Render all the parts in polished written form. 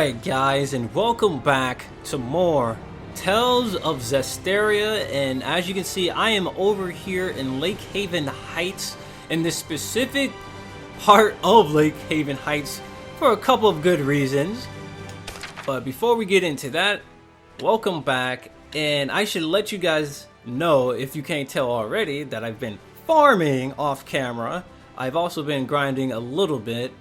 Alright guys, and welcome back to more Tales of Zestiria. And as you can see, I am over here in Lake Haven Heights, in this specific part of Lake Haven Heights for a couple of good reasons. But before we get into that, welcome back. And I should let you guys know, if you can't tell already, that I've been farming off camera. I've also been grinding a little bit.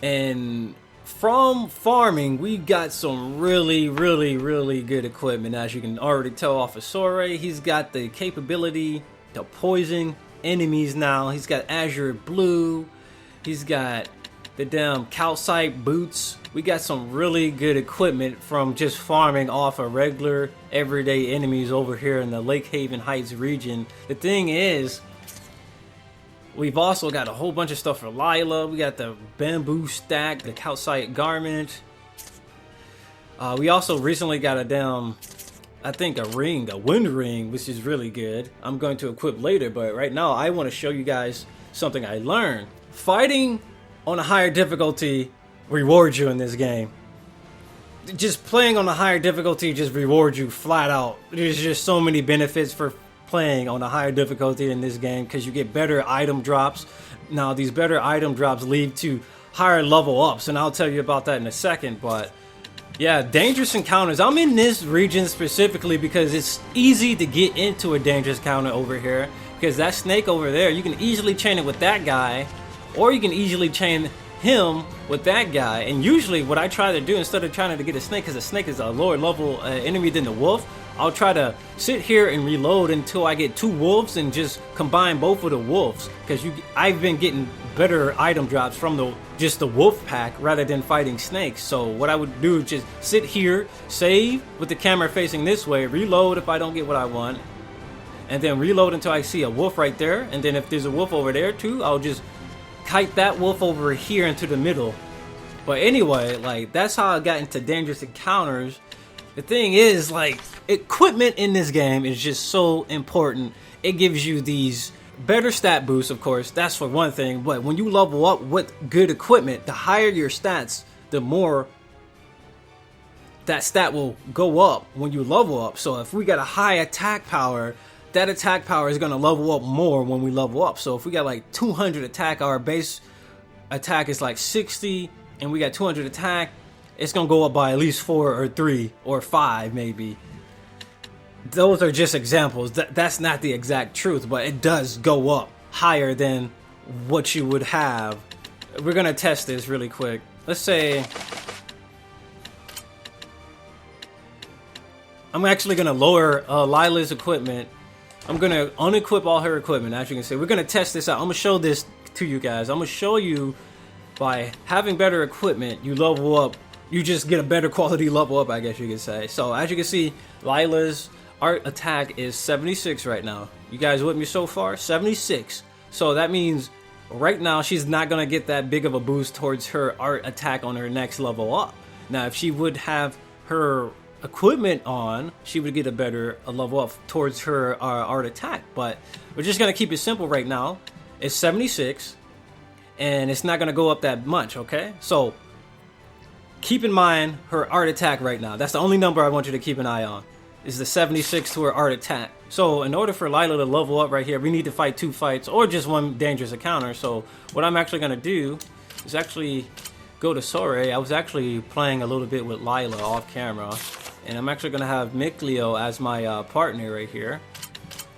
And from farming, we got some really good equipment. As you can already tell off of Soray, he's got the capability to poison enemies now. He's got Azure Blue. He's got the damn calcite boots. We got some really good equipment from just farming off of regular everyday enemies over here in the Lake Haven Heights region. The thing is, we've also got a whole bunch of stuff for Lila. We got the bamboo stack, the calcite garment. We also recently got a damn, I think a ring, a wind ring, which is really good. I'm going to equip later, but right now I want to show you guys something I learned. Fighting on a higher difficulty rewards you in this game. Just playing on a higher difficulty just rewards you flat out. There's just so many benefits for playing on a higher difficulty in this game, because you get better item drops. Now these better item drops lead to higher level ups, and I'll tell you about that in a second. But yeah, dangerous encounters. I'm in this region specifically because it's easy to get into a dangerous encounter over here, because that snake over there, you can easily chain it with that guy, or you can easily chain him with that guy. And usually what I try to do, instead of trying to get a snake, because a snake is a lower level enemy than the wolf, I'll try to sit here and reload until I get 2 wolves and just combine both of the wolves, because I've been getting better item drops from just the wolf pack rather than fighting snakes. So what I would do is just sit here, save with the camera facing this way, reload if I don't get what I want, and then reload until I see a wolf right there. And then if there's a wolf over there too, I'll just kite that wolf over here into the middle. But anyway, like, that's how I got into dangerous encounters. The thing is, like, equipment in this game is just so important. It gives you these better stat boosts, of course, that's for one thing. But when you level up with good equipment, the higher your stats, the more that stat will go up when you level up. So if we got a high attack power, that attack power is going to level up more when we level up. So if we got like 200 attack, our base attack is like 60, and we got 200 attack, it's gonna go up by at least 4 or 3 or 5 maybe. Those are just examples. That's not the exact truth, but it does go up higher than what you would have. We're gonna test this really quick. Let's say I'm actually gonna lower Lila's equipment. I'm gonna unequip all her equipment. As you can see, we're gonna test this out. I'm gonna show this to you guys. I'm gonna show you, by having better equipment, you level up. You just get a better quality level up, I guess you could say. So as you can see, Lila's art attack is 76 right now. You guys with me so far? 76. So that means right now she's not gonna get that big of a boost towards her art attack on her next level up. Now if she would have her equipment on, she would get a better level up towards her art attack. But we're just gonna keep it simple right now. It's 76, and it's not gonna go up that much, okay? So keep in mind her art attack right now. That's the only number I want you to keep an eye on, is the 76 to her art attack. So in order for Lila to level up right here, we need to fight 2 fights or just 1 dangerous encounter. So what I'm actually going to do is actually go to Soray. I was actually playing a little bit with Lila off camera, and I'm actually going to have Mikleo as my partner right here.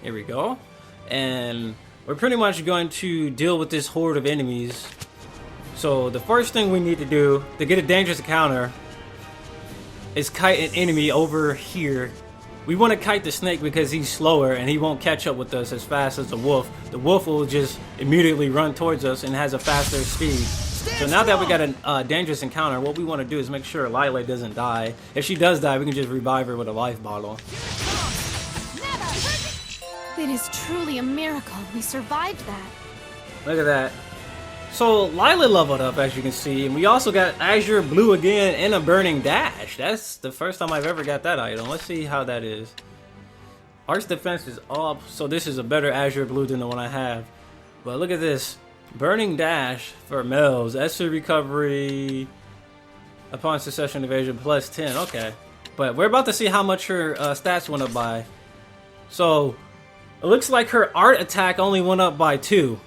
Here we go. And we're pretty much going to deal with this horde of enemies. So the first thing we need to do to get a dangerous encounter is kite an enemy over here. We want to kite the snake because he's slower and he won't catch up with us as fast as the wolf. The wolf will just immediately run towards us and has a faster speed. So now that we got a dangerous encounter, what we want to do is make sure Lila doesn't die. If she does die, we can just revive her with a life bottle. It is truly a miracle we survived that. Look at that. So Lila leveled up, as you can see, and we also got Azure Blue again and a Burning Dash. That's the first time I've ever got that item. Let's see how that is. Arch defense is up, so this is a better Azure Blue than the one I have. But look at this. Burning Dash for males. Essay recovery. Upon succession evasion plus 10. Okay. But we're about to see how much her stats went up by. So, it looks like her art attack only went up by 2.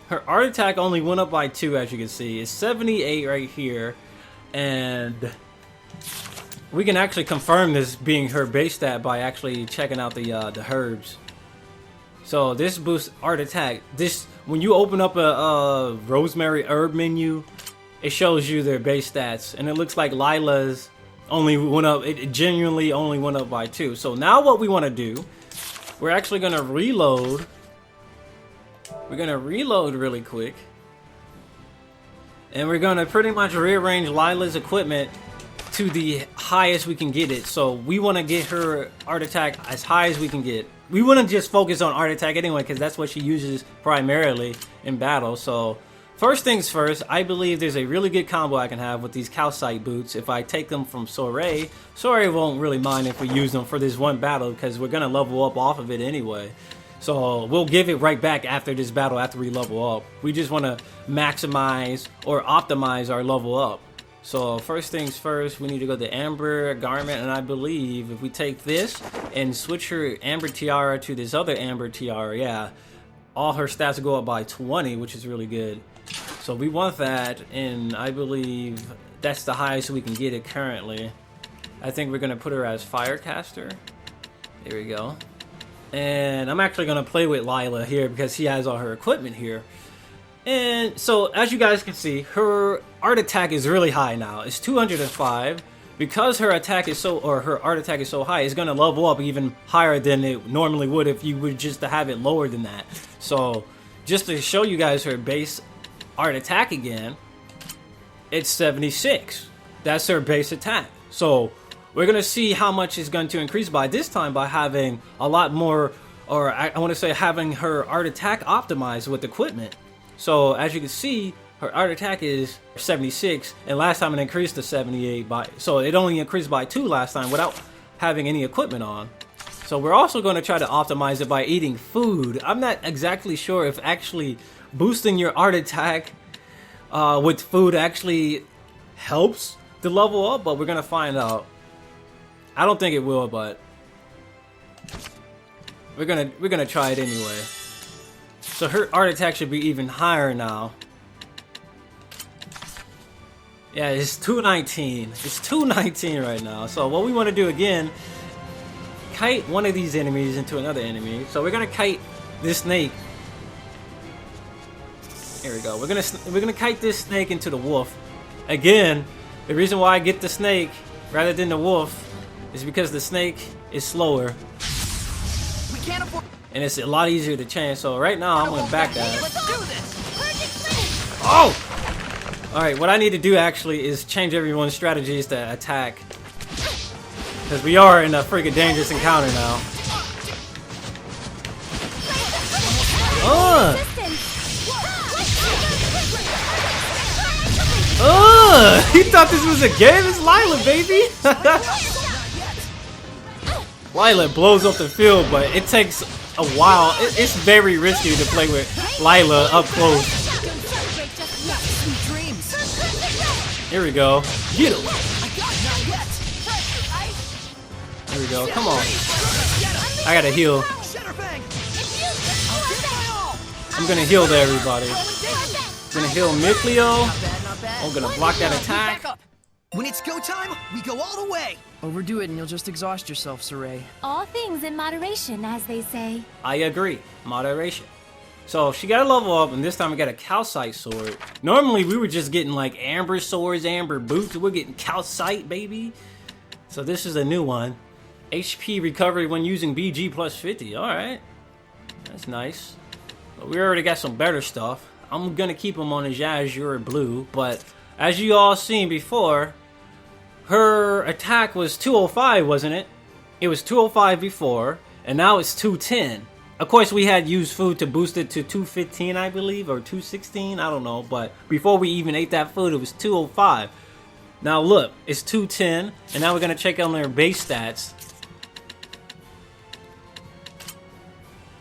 Her art attack only went up by 2, as you can see. It's 78 right here. And we can actually confirm this being her base stat by actually checking out the herbs. So this boosts art attack. This, when you open up a rosemary herb menu, it shows you their base stats. And it looks like Lila's only went up, it genuinely only went up by 2. So now what we want to do, we're actually going to reload. We're going to reload really quick. And we're going to pretty much rearrange Lila's equipment to the highest we can get it. So we want to get her art attack as high as we can get. We want to just focus on art attack anyway, because that's what she uses primarily in battle. So first things first, I believe there's a really good combo I can have with these calcite boots. If I take them from Soray won't really mind if we use them for this one battle, because we're going to level up off of it anyway. So we'll give it right back after this battle, after we level up. We just want to maximize or optimize our level up. So first things first, we need to go to Amber Garment, and I believe if we take this and switch her Amber Tiara to this other Amber Tiara, yeah, all her stats go up by 20, which is really good. So we want that, and I believe that's the highest we can get it currently. I think we're going to put her as Firecaster. There we go. And I'm actually going to play with Lila here because she has all her equipment here. And so as you guys can see, her art attack is really high now. It's 205. Because her attack is her art attack is so high, it's going to level up even higher than it normally would if you were just to have it lower than that. So just to show you guys her base art attack again, it's 76. That's her base attack. So we're going to see how much it's going to increase by this time by having a lot more, or I want to say having her art attack optimized with equipment. So as you can see, her art attack is 76, and last time it increased to 78 so it only increased by 2 last time without having any equipment on. So we're also going to try to optimize it by eating food. I'm not exactly sure if actually boosting your art attack with food actually helps the level up, but we're going to find out. I don't think it will, but we're gonna try it anyway. So her art attack should be even higher now. Yeah, it's 219. It's 219 right now. So what we want to do again, kite one of these enemies into another enemy. So we're gonna kite this snake. Here we go. We're gonna kite this snake into the wolf. Again, the reason why I get the snake rather than the wolf is because the snake is slower. We can't afford, and it's a lot easier to change. So right now I'm gonna back that. Let's do this. Oh! Alright, what I need to do actually is change everyone's strategies to attack. Because we are in a freaking dangerous encounter now. He thought this was a game? It's Lila, baby! Lila blows up the field, but it takes a while. It's very risky to play with Lila up close. Here we go. Get him! Here we go. Come on. I gotta heal. I'm gonna heal to everybody. I'm gonna heal Mikleo. I'm gonna block that attack. When it's go time, we go all the way. Overdo it and you'll just exhaust yourself, Saray. All things in moderation, as they say. I agree. Moderation. So she got a level up, and this time we got a calcite sword. Normally we were just getting like amber swords, amber boots. We're getting calcite, baby. So this is a new one. HP recovery when using BG plus 50. Alright. That's nice. But we already got some better stuff. I'm gonna keep them on his azure blue, but as you all seen before, her attack was 205, wasn't it? It was 205 before, and now it's 210. Of course, we had used food to boost it to 215, I believe, or 216, I don't know, but before we even ate that food, it was 205. Now look, it's 210, and now we're gonna check on their base stats.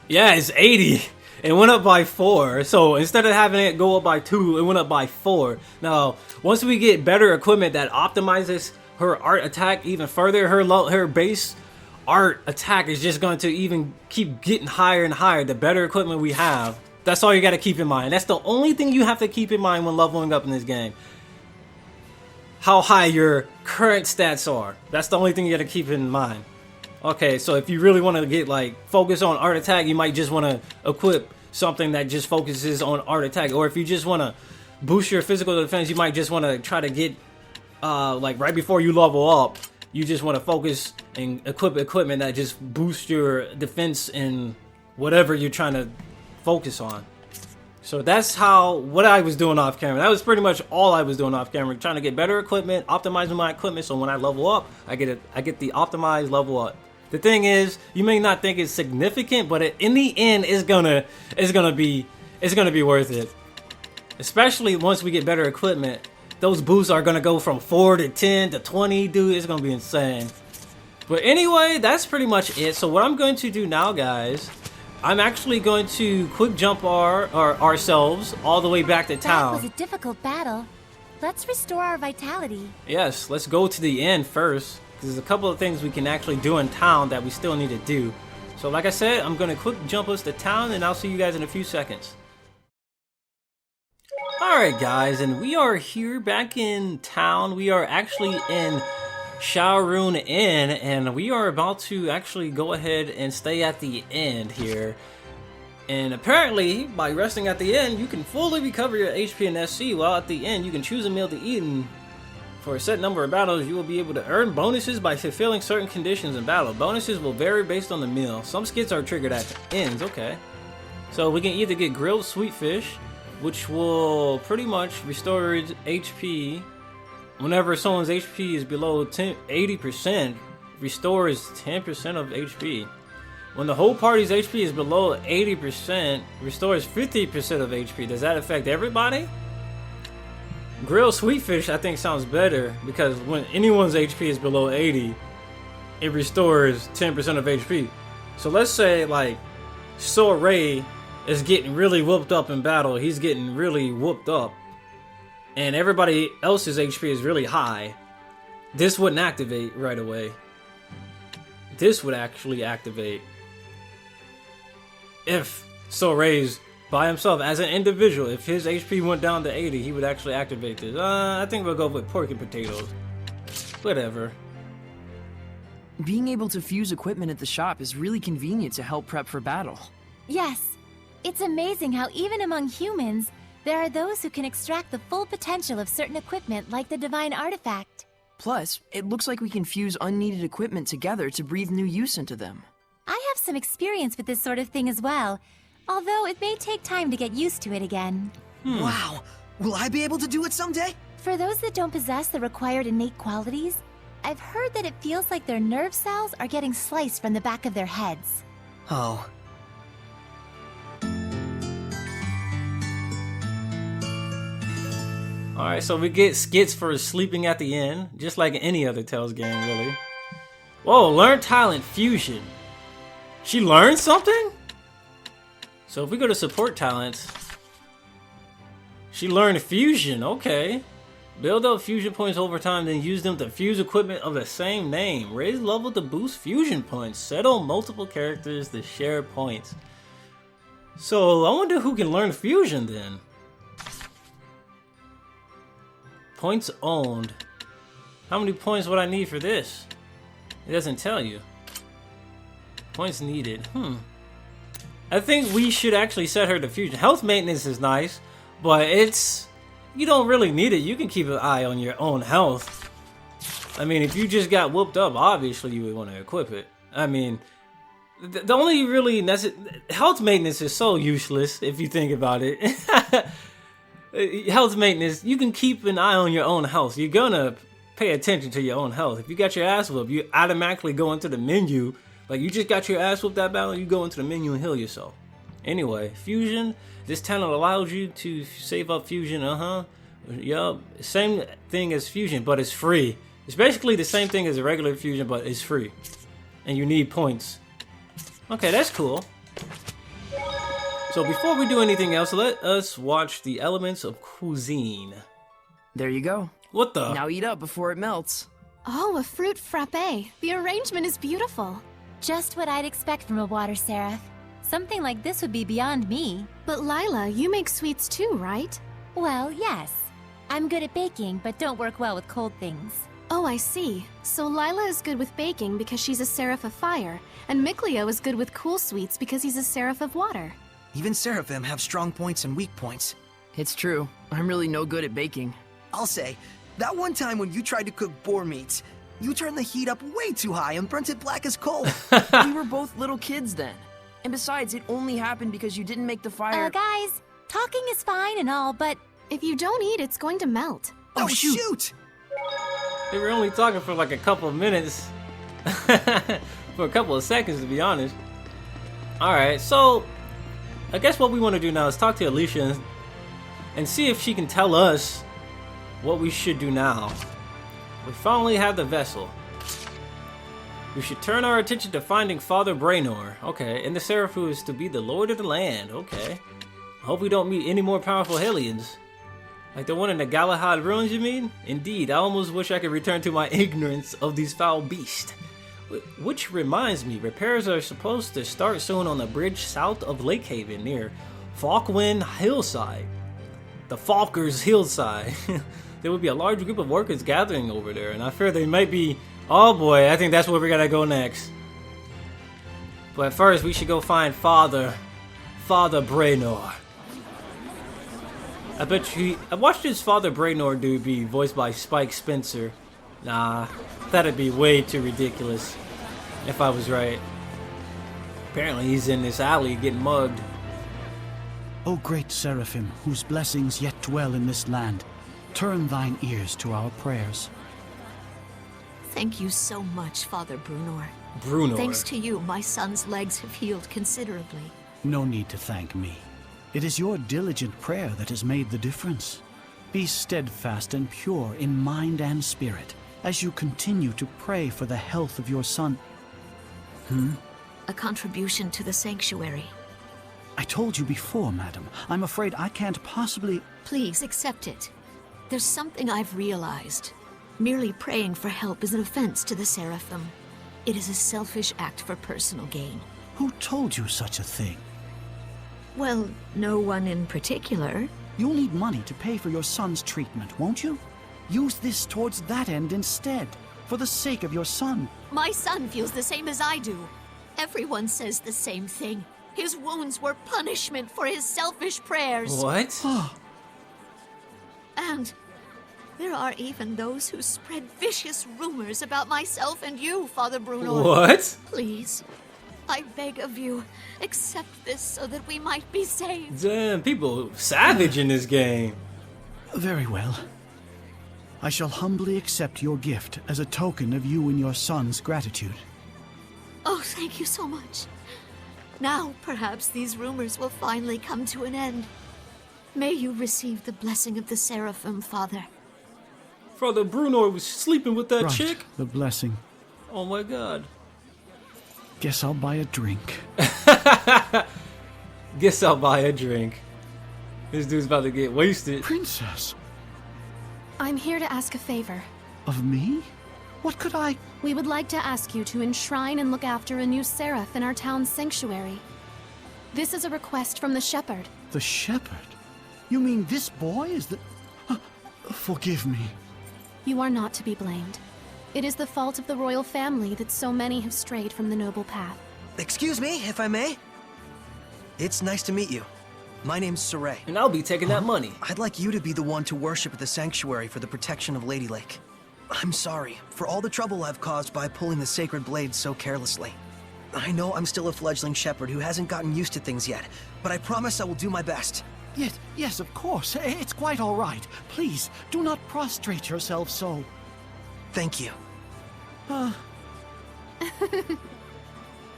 Yeah, it's 80. It went up by 4. So instead of having it go up by 2, it went up by 4. Now, once we get better equipment that optimizes her art attack even further, her base art attack is just going to even keep getting higher and higher. The better equipment we have, that's all you got to keep in mind. That's the only thing you have to keep in mind when leveling up in this game. How high your current stats are. That's the only thing you got to keep in mind. Okay, so if you really want to get like focus on art attack, you might just want to equip something that just focuses on art attack. Or if you just want to boost your physical defense, you might just want to try to get like right before you level up, you just want to focus and equip equipment that just boosts your defense in whatever you're trying to focus on. So that's what I was doing off camera. That was pretty much all I was doing off camera, trying to get better equipment, optimizing my equipment, so when I level up, I get the optimized level up. The thing is, you may not think it's significant, but in the end, it's gonna be worth it. Especially once we get better equipment, those boosts are gonna go from 4 to 10 to 20, dude. It's gonna be insane. But anyway, that's pretty much it. So what I'm going to do now, guys, I'm actually going to quick jump ourselves all the way back to town. That was a difficult battle. Let's restore our vitality. Yes, let's go to the end first. There's a couple of things we can actually do in town that we still need to do. So like I said, I'm going to quick jump us to town, and I'll see you guys in a few seconds. Alright guys, and we are here back in town. We are actually in Shaorun Inn, and we are about to actually go ahead and stay at the end here. And apparently, by resting at the end, you can fully recover your HP and SC, while at the end, you can choose a meal to eat, and for a set number of battles, you will be able to earn bonuses by fulfilling certain conditions in battle. Bonuses will vary based on the meal. Some skits are triggered at the ends, okay. So we can either get grilled sweet fish, which will pretty much restore its HP. Whenever someone's HP is below 80%, restores 10% of HP. When the whole party's HP is below 80%, restores 50% of HP. Does that affect everybody? Grilled sweet fish, I think, sounds better, because when anyone's HP is below 80, it restores 10% of HP. So let's say, like, Sor-Ray is getting really whooped up in battle. He's getting really whooped up, and everybody else's HP is really high. This wouldn't activate right away. This would actually activate if Sor-Ray's by himself as an individual. If his HP went down to 80, he would actually activate this. I think we'll go with pork and potatoes. Whatever. Being able to fuse equipment at the shop is really convenient to help prep for battle. Yes. It's amazing how even among humans, there are those who can extract the full potential of certain equipment like the divine artifact. Plus, it looks like we can fuse unneeded equipment together to breathe new use into them. I have some experience with this sort of thing as well, although it may take time to get used to it again. Wow! Will I be able to do it someday? For those that don't possess the required innate qualities, I've heard that it feels like their nerve cells are getting sliced from the back of their heads. Oh. Alright, so we get skits for sleeping at the end, just like any other Tales game, really. Whoa, learn talent fusion. She learned something? So if we go to support talents, she learned fusion, okay. Build up fusion points over time, then use them to fuse equipment of the same name. Raise level to boost fusion points. Settle multiple characters to share points. So I wonder who can learn fusion then. Points owned. How many points would I need for this? It doesn't tell you. Points needed. I think we should actually set her to fusion. Health maintenance is nice, but you don't really need it. You can keep an eye on your own health. I mean, if you just got whooped up, obviously you would want to equip it. I mean, the only really health maintenance is so useless if you think about it. Health maintenance, you can keep an eye on your own health. You're gonna pay attention to your own health. If you got your ass whooped, you automatically go into the menu. Like, you just got your ass whooped that battle, you go into the menu and heal yourself. Anyway, fusion. This talent allows you to save up fusion. Yup. Same thing as fusion, but it's free. It's basically the same thing as a regular fusion, but it's free. And you need points. Okay, that's cool. So before we do anything else, let us watch the elements of cuisine. There you go. What the? Now eat up before it melts. Oh, a fruit frappe. The arrangement is beautiful. Just what I'd expect from a water seraph. Something like this would be beyond me. But Lila, you make sweets too, right? Well, yes. I'm good at baking, but don't work well with cold things. Oh, I see. So Lila is good with baking because she's a seraph of fire, and Mikleo is good with cool sweets because he's a seraph of water. Even seraphim have strong points and weak points. It's true. I'm really no good at baking. I'll say, that one time when you tried to cook boar meats, you turned the heat up way too high and burnt it black as coal. We were both little kids then. And besides, it only happened because you didn't make the fire. Guys, talking is fine and all, but If you don't eat, it's going to melt. Oh, shoot! They were only talking for like a couple of minutes. For a couple of seconds, to be honest. Alright, so I guess what we want to do now is talk to Alicia and see if she can tell us what we should do now. We finally have the vessel. We should turn our attention to finding Father Braynor. Okay, and the seraph who is to be the lord of the land. Okay. I hope we don't meet any more powerful aliens. Like the one in the Galahad ruins, you mean? Indeed, I almost wish I could return to my ignorance of these foul beasts. Which reminds me, repairs are supposed to start soon on the bridge south of Lake Haven near Falkewin Hillside. The Falkers Hillside. There would be a large group of workers gathering over there, and I fear they might be... Oh boy, I think that's where we gotta go next. But first, we should go find Father Braynor. I bet you... I watched this Father Braynor dude be voiced by Spike Spencer. Nah, that'd be way too ridiculous if I was right. Apparently he's in this alley getting mugged. O great Seraphim, whose blessings yet dwell in this land, turn thine ears to our prayers. Thank you so much, Father Brunor. Bruno. Thanks to you, my son's legs have healed considerably. No need to thank me. It is your diligent prayer that has made the difference. Be steadfast and pure in mind and spirit as you continue to pray for the health of your son. A contribution to the sanctuary. I told you before, madam. I'm afraid I can't possibly... Please accept it. There's something I've realized. Merely praying for help is an offense to the Seraphim. It is a selfish act for personal gain. Who told you such a thing? Well, no one in particular. You'll need money to pay for your son's treatment, won't you? Use this towards that end instead, for the sake of your son. My son feels the same as I do. Everyone says the same thing. His wounds were punishment for his selfish prayers. What? And there are even those who spread vicious rumors about myself and you, Father Bruno. What? Please, I beg of you, accept this so that we might be saved. Damn, people savage in this game. Very well. I shall humbly accept your gift as a token of you and your son's gratitude. Oh, thank you so much. Now, perhaps these rumors will finally come to an end. May you receive the blessing of the Seraphim, Father. Father Bruno was sleeping with that Right, chick? the blessing. Oh my god. Guess I'll buy a drink. Guess I'll buy a drink. This dude's about to get wasted. Princess, I'm here to ask a favor. of me? What could I... We would like to ask you to enshrine and look after a new seraph in our town's sanctuary. This is a request from the shepherd. The shepherd? You mean this boy is the... Forgive me. You are not to be blamed. It is the fault of the royal family that so many have strayed from the noble path. Excuse me, if I may? It's nice to meet you. My name's Saray. And I'll be taking that money. I'd like you to be the one to worship at the sanctuary for the protection of Lady Lake. I'm sorry for all the trouble I've caused by pulling the sacred blade so carelessly. I know I'm still a fledgling shepherd who hasn't gotten used to things yet, but I promise I will do my best. Yes, of course. It's quite all right. Please, do not prostrate yourself so. Thank you.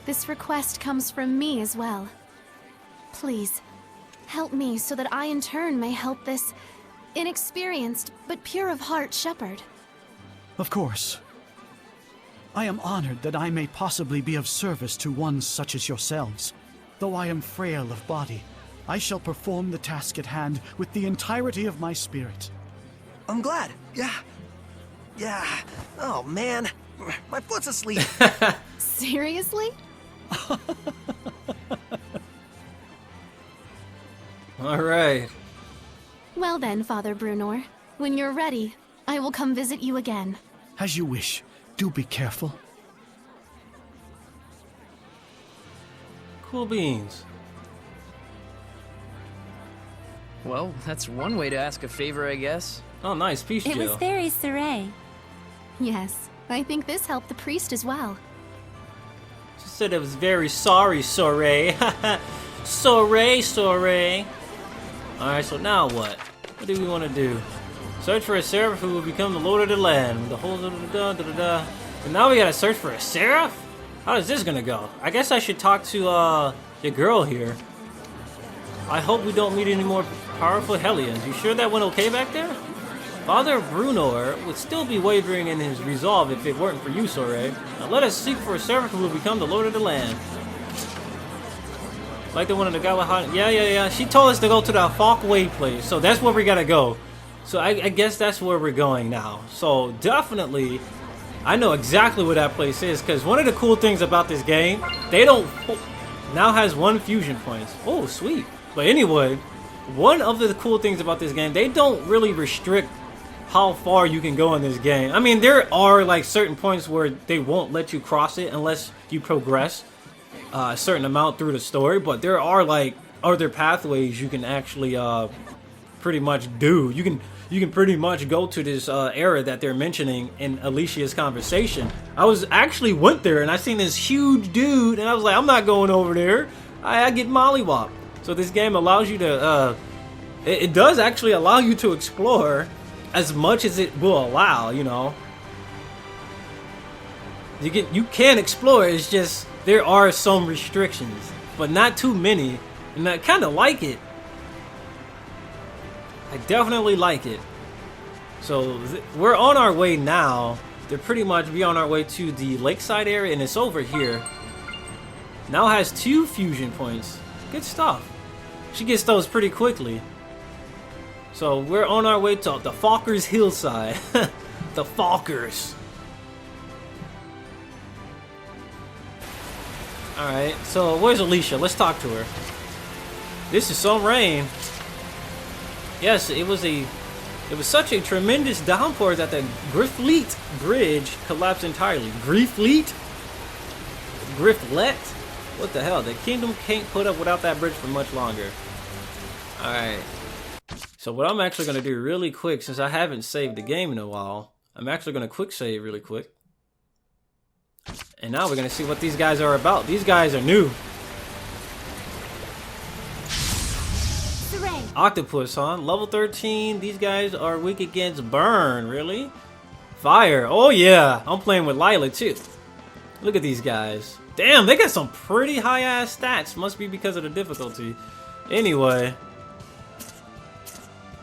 This request comes from me as well. Please, help me so that I in turn may help this inexperienced but pure of heart shepherd. Of course. I am honored that I may possibly be of service to one such as yourselves. Though I am frail of body, I shall perform the task at hand with the entirety of my spirit. I'm glad. Yeah. Yeah. Oh, man. My foot's asleep. Seriously? All right. Well then, Father Brunor. When you're ready, I will come visit you again. As you wish. Do be careful. Cool beans. Well, that's one way to ask a favor, I guess. Oh, nice. Peace It was gel. very serene. Yes, I think this helped the priest as well. She said it was very sorry, Soray. Soray. Alright, so now what? What do we want to do? Search for a seraph who will become the lord of the land. The whole da-da-da-da-da-da. And now we gotta search for a seraph? How is this gonna go? I guess I should talk to, the girl here. I hope we don't meet any more powerful Hellions. You sure that went okay back there? Father Brunor would still be wavering in his resolve if it weren't for you, Soray. Now let us seek for a seraph who will become the lord of the land. Like the one in the Galahad. Yeah. She told us to go to the Falkewin place, so that's where we gotta go. So I guess that's where we're going now. So definitely, I know exactly where that place is, because one of the cool things about this game, they don't now has 1 fusion points. Oh, sweet. But anyway, one of the cool things about this game, they don't really restrict how far you can go in this game. I mean, there are like certain points where they won't let you cross it unless you progress a certain amount through the story, but there are like other pathways you can actually pretty much do. You can pretty much go to this area that they're mentioning in Alicia's conversation. I was actually went there and I seen this huge dude and I was like, I'm not going over there. I get mollywopped. So this game allows you to it does actually allow you to explore as much as it will allow, you know. You can explore, it's just there are some restrictions, but not too many, and I kind of like it. I definitely like it. So we're on our way now to pretty much be on our way to the lakeside area, and it's over here. Now has 2 fusion points. Good stuff. She gets those pretty quickly. So we're on our way to the Falkers Hillside. The Falkers. Alright, so where's Alicia? Let's talk to her. This is some rain. Yes, it was such a tremendous downpour that the Griffleet Bridge collapsed entirely. Griffleet? Grifflet? What the hell? The kingdom can't put up without that bridge for much longer. Alright. So what I'm actually going to do really quick, since I haven't saved the game in a while, I'm actually going to quick save really quick. And now we're going to see what these guys are about. These guys are new. Serene. Octopus, huh? Level 13. These guys are weak against burn. Really? Fire. Oh, yeah. I'm playing with Lila, too. Look at these guys. Damn, they got some pretty high-ass stats. Must be because of the difficulty. Anyway.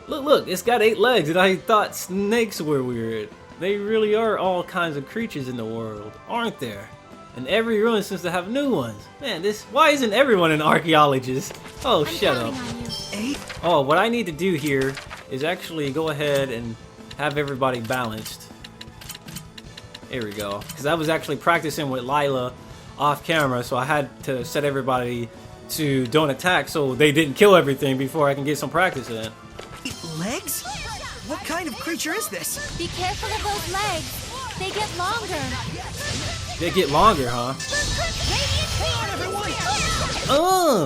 Look. It's got 8 legs, and I thought snakes were weird. They really are all kinds of creatures in the world, aren't there? And every ruin seems to have new ones. Man, why isn't everyone an archaeologist? Oh, shut up. 8? Oh, what I need to do here is actually go ahead and have everybody balanced. Here we go. Because I was actually practicing with Lila off camera, so I had to set everybody to don't attack so they didn't kill everything before I can get some practice in. 8 legs? What kind of creature is this? Be careful of those legs. They get longer. They get longer, huh?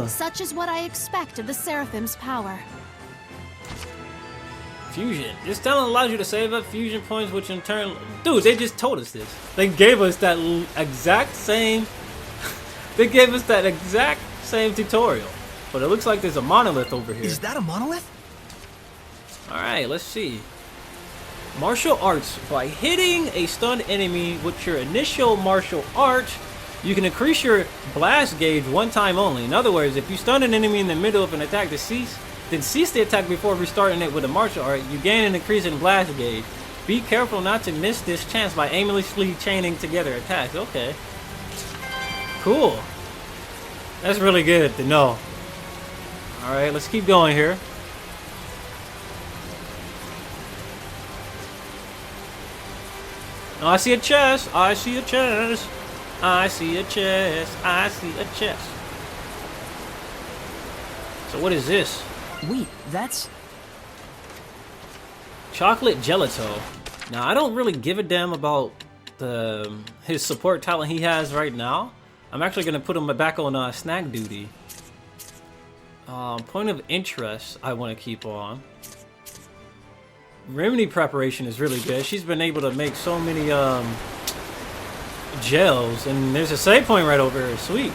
Such is what I expect of the Seraphim's power. Fusion. This talent allows you to save up fusion points, which in turn... Dude, they just told us this. They gave us that exact same... They gave us that exact same tutorial. But it looks like there's a monolith over here. Is that a monolith? Alright, let's see. Martial arts. By hitting a stunned enemy with your initial martial art, you can increase your blast gauge 1 time only. In other words, if you stun an enemy in the middle of an attack then cease the attack before restarting it with a martial art, you gain an increase in blast gauge. Be careful not to miss this chance by aimlessly chaining together attacks. Okay. Cool. That's really good to know. Alright, let's keep going here. Oh, I see a chest. I see a chest. I see a chest. I see a chest. So what is this? Wait, that's... Chocolate gelato. Now, I don't really give a damn about his support talent he has right now. I'm actually going to put him back on snack duty. Point of interest I want to keep on. Remedy preparation is really good. She's been able to make so many gels, and there's a save point right over here. Sweet.